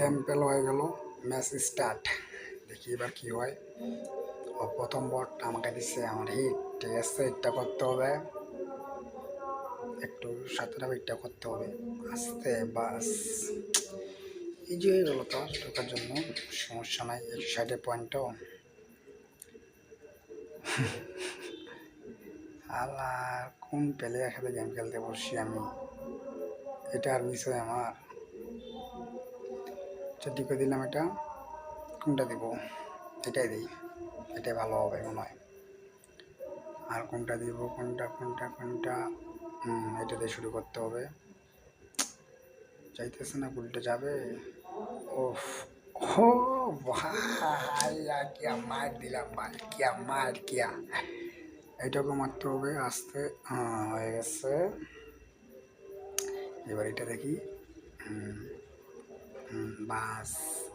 Game পেল হয়ে গেল, ম্যাচ স্টার্ট। দেখি এবার কি হয়। ও প্রথম বট আমাকে দিচ্ছে, আমার হিট। ঠিক আছে, হিটটা করতে হবে, একটু সাথে হিটটা করতে হবে আস্তে, বাস ইজি হয়ে গেল। তো ঢোকার জন্য সমস্যা নাই, 160 পয়েন্টও। আল্লাহ, কোন প্লেয়ার সাথে গেম খেলতে বসছি আমি, এটা আর মিস হয় আমার। ডিপে দিলাম, এটা কোনটা দিব? এটাই দিই, এটাই ভালো হবে মনে হয়। আর কোনটা দিব? কোনটা কোনটা কোনটা এটা দিয়ে শুরু করতে হবে। চাইতেছে না, উল্টে যাবে। ওফ, ও ভাই, কিয়া মার দিলাম ভাই, কিয়া মার, কিয়া। এইটাকে মারতে হবে আস্তে। হয়ে গেছে। এবার এটা দেখি। বাস,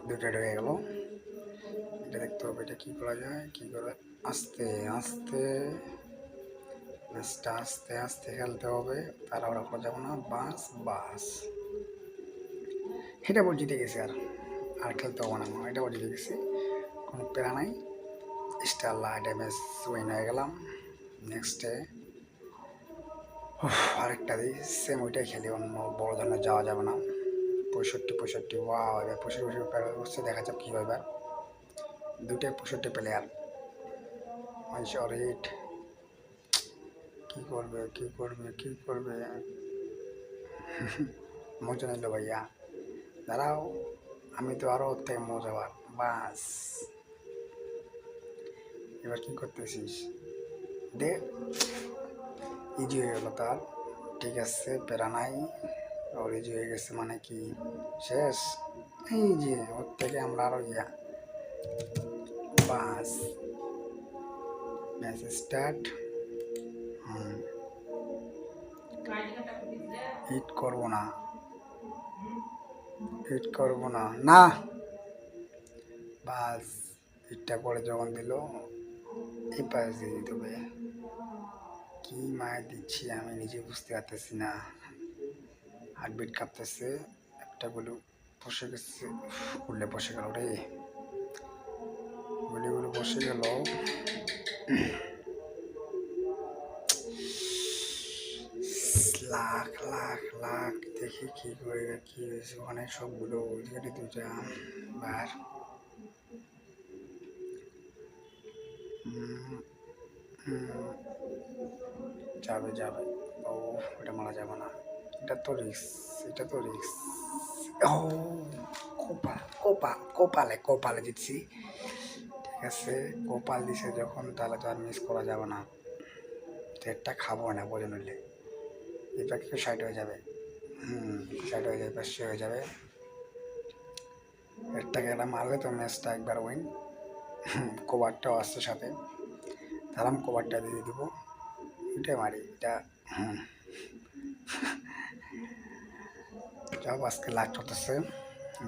দুটো হয়ে গেল। এটা দেখতে হবে, এটা কি করা যায়, কি করে। আস্তে আস্তে ম্যাচটা আস্তে আস্তে খেলতে হবে, তাড়াহুড়া করা যাবে না। বাস বাস, এটা বল জিতে গেছি। আর আর খেলতে হবে না, এটা বল জিতে গেছি, কোনো প্যারা নাই। স্টারলা ড্যামেজ উইন হয়ে গেলাম। নেক্সটে আরেকটা দিই, সেম ওইটাই খেলি, অন্য বড় ধরনের যাওয়া যাবে না। 65 ওয়াও, এবার 65 প্লেয়ার হচ্ছে, দেখা যাক কী হয় এবার। দুটাই 65 প্লেয়ার। মাইশর হিট, কী করবে কী করবে কী করবে। মজা নিল ভাইয়া, দাঁড়াও, আমি তো আরও ওর থেকে মজাবার। বাস, এবার কী করতেছিস? দে, ইজি হয়ে গেল তার। ঠিক আছে, প্যারা নাই। ওর ইজি হয়ে গেছে মানে কি শেষ? এই যে ওর থেকে আমরা আরো ইয়া। বাস, ম্যাচ স্টার্ট। হিট করবো না, হিট করবো না, না। বাস, হিটটা করে যখন দিল, এই পাশ দিয়ে দিতে হবে। কি মায়ের দিচ্ছি আমি নিজে বুঝতে পারতেছি না। হার্টবিট কাঁপতেছে, একটা গুলো বসে গেছে, উঠলে বসে গেল রে, গুলিগুলো বসে গেল। লাখ লাখ লাখ, দেখি কি করে, কি হয়েছে ওখানে। সবগুলো ওইদিকে দুটা বার। যাবে যাবে, ও এটা মারা যাবে না, এটা তো রিক্স, এটা তো রিক্স। ও কোপাল, কোপাল কোপালে কোপালে দিচ্ছি। ঠিক আছে, কোপাল দিছে যখন, তাহলে তো আর মিস করা যাবে না। একটা খাবো না বোঝা নিলে, এটা কি সাইড হয়ে যাবে। সাইড হয়ে যাবে, পাশে হয়ে যাবে। এরটাকে এটা মারলে তো ম্যাচটা একবার উইন। কভারটাও আসছে সাথে, তারাম কভারটা দিয়ে দেবো। এটাই মারি, এটা। সব আজকে লাইট হতেছে,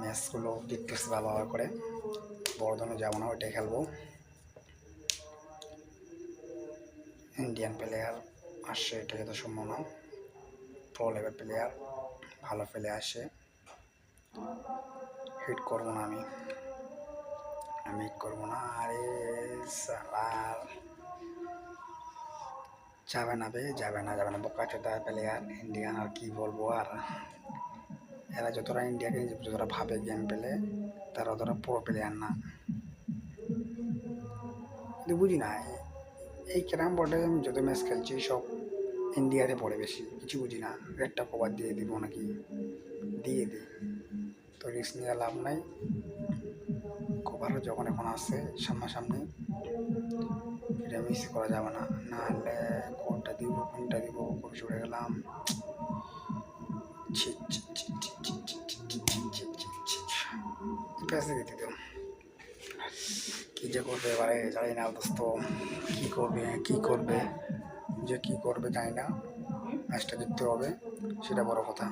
ম্যাচগুলো দেখতেছি ভালোভাবে করে। বড় ধরনের যাবো না, ওইটাই খেলবো। ইন্ডিয়ান প্লেয়ার আসছে, এটাকে তো সম্ভব না। প্রো লেভেল প্লেয়ার, ভালো প্লেয়ার আসে। হিট করবো না আমি, হিট করবো না। আরে সালার, যাবে না বে, যাবে না যাবে না, বোকা চোদা প্লেয়ার ইন্ডিয়ান। আর কি বলবো আর, এরা যতটা ইন্ডিয়াকে যতটা ভাবে গেম পেলে, তারা অতটা প্রো প্লেয়ার না। কিন্তু বুঝি না, এই ক্যারাম বোর্ডে আমি যত ম্যাচ খেলছি সব ইন্ডিয়াতে পড়ে বেশি, কিছু বুঝি না। একটা কভার দিয়ে দিব নাকি, দিয়ে দিই, তো রিস্ক নিয়ে লাভ নাই। কভারও যখন এখন আসছে সামনাসামনি, এটা মিস করা যাবে না, নাহলে কোনটা দিব কোনটা দিব খুব চড়ে গেলাম। পেঁচে দিতে তো কি যে করবে এবারে জানি না দোস্ত, কি করবে কি করবে, যে কি করবে জানি না। ম্যাচটা জিততে হবে, সেটা বড় কথা।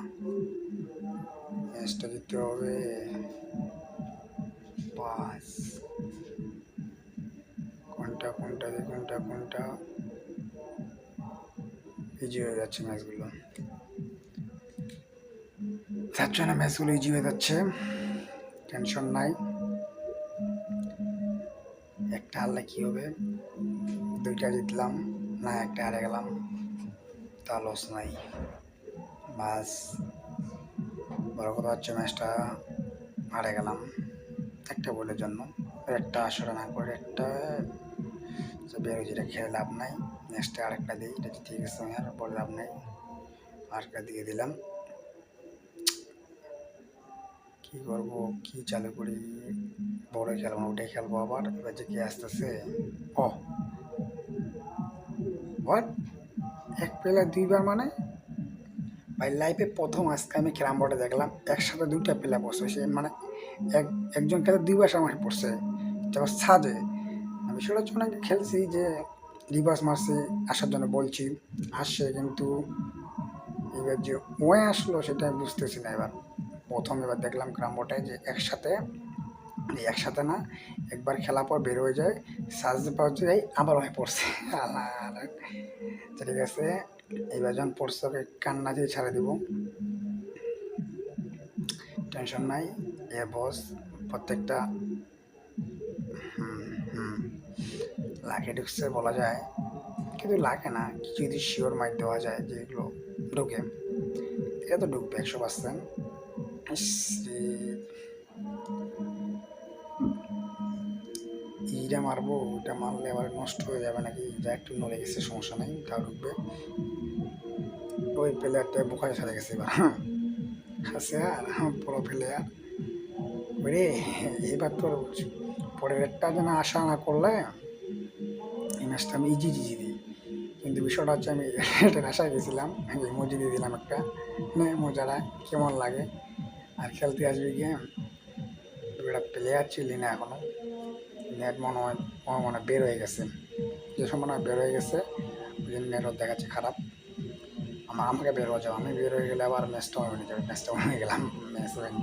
ম্যাচটা জিততে হবে। বাস, কোনটা কোনটা কোনটা কোনটা, ইজি হয়ে যাচ্ছে ম্যাচগুলো, যাচ্ছে না ম্যাচগুলো ইজি হয়ে যাচ্ছে। টেনশন নাই, একটা হারলে কী হবে, দুইটা জিতলাম না একটা হারে গেলাম, তা লস নাই। বাস বড় কথা হচ্ছে ম্যাচটা হারে গেলাম একটা বলের জন্য, একটা আসলে না করে একটা বের হয়েছে, এটা খেলে লাভ নাই। নেক্সটে আরেকটা দিই, এটা জিতে গেছে আমি, আর বলে লাভ নাই, আরেকটা দিয়ে দিলাম। কি করবো, কি চালু করি, বড় খেলবো না, ওটাই খেলবো আবার। এবার যে কি আসতেছে, ও হোয়াট, এক প্লেয়ার দুইবার মানে ভাই লাইফে প্রথম আজকে আমি ক্যারাম বোর্ডে দেখলাম একসাথে দুইটা প্লেয়ার বসে, সে মানে এক একজন খেলে দুইবার সামনে পড়ছে, তারপর ছাদে। আমি সেটার জন্য আগে খেলছি যে রিভার্স মারছি আসার জন্য বলছি, আসছে, কিন্তু এবার যে ওয়ে আসলো সেটা আমি বুঝতেছি না। এবার প্রথম এবার দেখলাম ক্যারাম বোর্ডে যে একসাথে, একসাথে না, একবার খেলা পর বের হয়ে যায়, সাজতে পাওয়া যায়, আবার হয়ে পড়ছে। আল্লাহ আল্লাহ। ঠিক আছে, এবার যখন পড়ছে ওকে কান্না দিয়ে ছাড়ে দিব, টেনশন নাই। এ বস প্রত্যেকটা লাখে ঢুকছে বলা যায়, কিন্তু লাগে না, কিছু যদি শিওর মাইট দেওয়া যায় যে এগুলো ঢুকে, এটা তো ঢুকবে 100%। ইটা মারবো, ওটা মারলে আবার নষ্ট হয়ে যাবে নাকি, যা একটু নড়ে গেছে সমস্যা নেই, তাও ঢুকবে। ওই প্লেয়ারটা বোকায় সাথে গেছে এবার, আছে আর পুরো প্লেয়ার রে। এবার তোর পরের একটা যেন আশা না করলে এই ম্যাচটা আমি ইজি জিজি দিই, কিন্তু বিষয়টা হচ্ছে আমি এটার আশায় গেছিলাম, ইমোজি দিয়ে দিলাম একটা, মজাটা কেমন লাগে। আর খেলতে আসবে গেম, একটা প্লেয়ার ছিলি না এখনো, নেট মনে হয় বের হয়ে গেছে, যে সময় মনে হয় বের হয়ে গেছে, ওই জন্য নেটও দেখাচ্ছে খারাপ। আমাকে বের হয়ে যাও, আমি বের হয়ে গেলে আবার ম্যাচটা হয়ে যাবে, ম্যাচটা হয়ে গেলাম, ম্যাচ হয়নি।